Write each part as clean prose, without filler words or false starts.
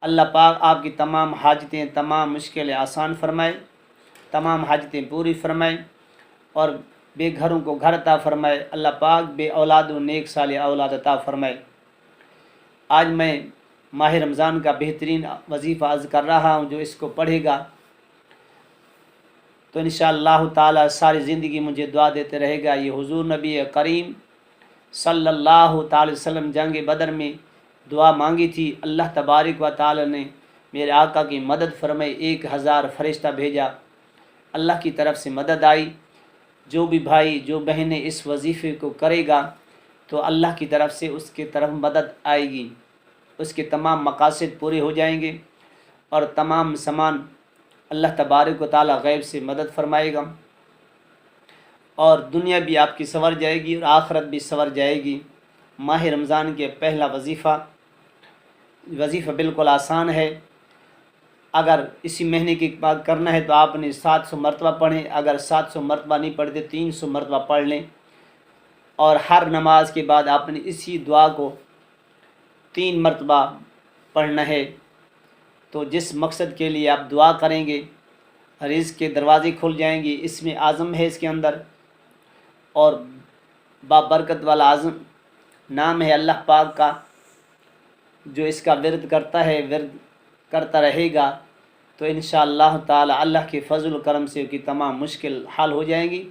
اللہ پاک آپ کی تمام حاجتیں، تمام مشکلیں آسان فرمائے، تمام حاجتیں پوری فرمائے اور بے گھروں کو گھر عطا فرمائے۔ اللہ پاک بے اولاد و نیک صالح اولاد عطا فرمائے۔ آج میں ماہ رمضان کا بہترین وظیفہ عرض کر رہا ہوں، جو اس کو پڑھے گا تو انشاءاللہ تعالی ساری زندگی مجھے دعا دیتے رہے گا۔ یہ حضور نبی کریم صلی اللہ تعالی وسلم جنگ بدر میں دعا مانگی تھی، اللہ تبارک و تعالی نے میرے آقا کی مدد فرمائی، 1000 فرشتہ بھیجا، اللہ کی طرف سے مدد آئی۔ جو بھی بھائی جو بہنیں اس وظیفے کو کرے گا تو اللہ کی طرف سے اس کی طرف مدد آئے گی، اس کے تمام مقاصد پورے ہو جائیں گے اور تمام سامان اللہ تبارک و تعالی غیب سے مدد فرمائے گا، اور دنیا بھی آپ کی سنور جائے گی اور آخرت بھی سنور جائے گی۔ ماہ رمضان کے پہلا وظیفہ بالکل آسان ہے۔ اگر اسی مہینے کی بات کرنا ہے تو آپ نے 700 مرتبہ پڑھیں، اگر 700 مرتبہ نہیں پڑھتے 300 مرتبہ پڑھ لیں، اور ہر نماز کے بعد آپ نے اسی دعا کو 3 مرتبہ پڑھنا ہے۔ تو جس مقصد کے لیے آپ دعا کریں گے رزق کے دروازے کھل جائیں گے۔ اس میں اعظم ہے اس کے اندر، اور بابرکت والا اعظم نام ہے اللہ پاک کا۔ جو اس کا ورد کرتا ہے، ورد کرتا رہے گا تو انشاءاللہ تعالی اللہ کے فضل و کرم سے کی تمام مشکل حل ہو جائیں گی،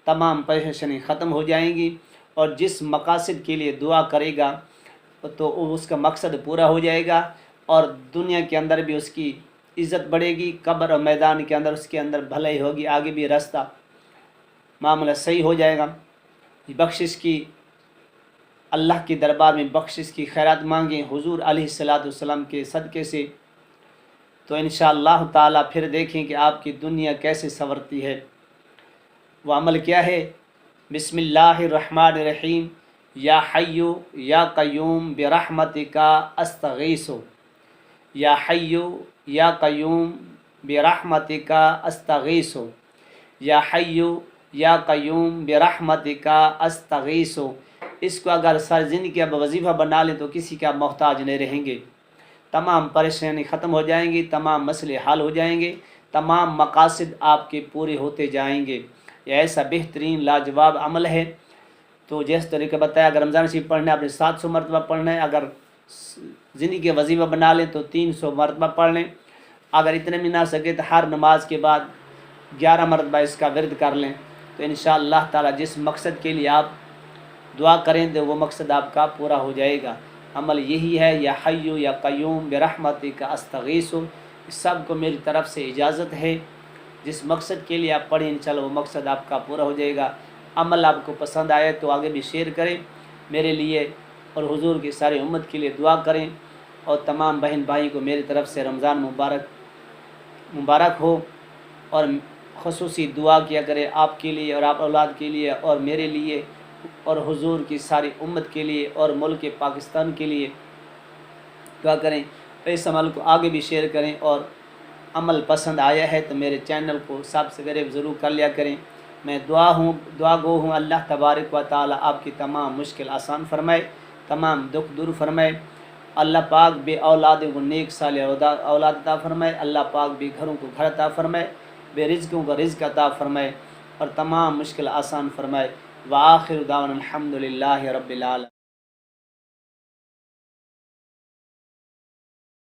تمام پریشانی ختم ہو جائیں گی، اور جس مقاصد کے لیے دعا کرے گا تو اس کا مقصد پورا ہو جائے گا، اور دنیا کے اندر بھی اس کی عزت بڑھے گی، قبر اور میدان کے اندر اس کے اندر بھلائی ہوگی، آگے بھی راستہ معاملہ صحیح ہو جائے گا۔ بخشش کی اللہ کے دربار میں بخشش کی خیرات مانگیں حضور علیہ السلام کے صدقے سے، تو انشاءاللہ تعالی پھر دیکھیں کہ آپ کی دنیا کیسے سنورتی ہے۔ وہ عمل کیا ہے؟ بسم اللہ الرحمن الرحیم، یا حی یا قیوم برحمتک استغیث، یا حی یا قیوم برحمتک استغیث، یا حی یا قیوم برحمتک استغیث۔ اس کو اگر ساری زندگی اب وظیفہ بنا لیں تو کسی کا محتاج نہیں رہیں گے، تمام پریشانی ختم ہو جائیں گی، تمام مسئلے حل ہو جائیں گے، تمام مقاصد آپ کے پورے ہوتے جائیں گے۔ یہ ایسا بہترین لاجواب عمل ہے۔ تو جس طریقے بتایا، اگر رمضان شریف پڑھنا ہے آپ نے 700 مرتبہ پڑھنا ہے، اگر زندگی کا وظیفہ بنا لیں تو 300 مرتبہ پڑھ لیں، اگر اتنے میں نہ سکے تو ہر نماز کے بعد 11 مرتبہ اس کا ورد کر لیں، تو انشاءاللہ تعالی جس مقصد کے لیے آپ دعا کریں تو وہ مقصد آپ کا پورا ہو جائے گا۔ عمل یہی ہے، یا حی یا قیوم برحمتک استغیث۔ سب کو میری طرف سے اجازت ہے، جس مقصد کے لیے آپ پڑھیں انشاءاللہ وہ مقصد آپ کا پورا ہو جائے گا۔ عمل آپ کو پسند آئے تو آگے بھی شیئر کریں، میرے لیے اور حضور کی ساری امت کے لیے دعا کریں، اور تمام بہن بھائی کو میری طرف سے رمضان مبارک ہو، اور خصوصی دعا کیا کرے آپ کے لیے اور آپ اولاد کے لیے اور میرے لیے اور حضور کی ساری امت کے لیے اور ملک پاکستان کے لیے دعا کریں۔ اس عمل کو آگے بھی شیئر کریں، اور عمل پسند آیا ہے تو میرے چینل کو سبسکرائب ضرور کر لیا کریں۔ میں دعا گو ہوں اللہ تبارک و تعالی آپ کی تمام مشکل آسان فرمائے، تمام دکھ دور فرمائے۔ اللہ پاک بے اولاد کو نیک صالح اولاد عطا فرمائے، اللہ پاک بے گھروں کو گھر عطا فرمائے، بے رزقوں کو رزق عطا فرمائے، اور تمام مشکل آسان فرمائے۔ وآخر دعوانا الحمد للہ رب العالمین۔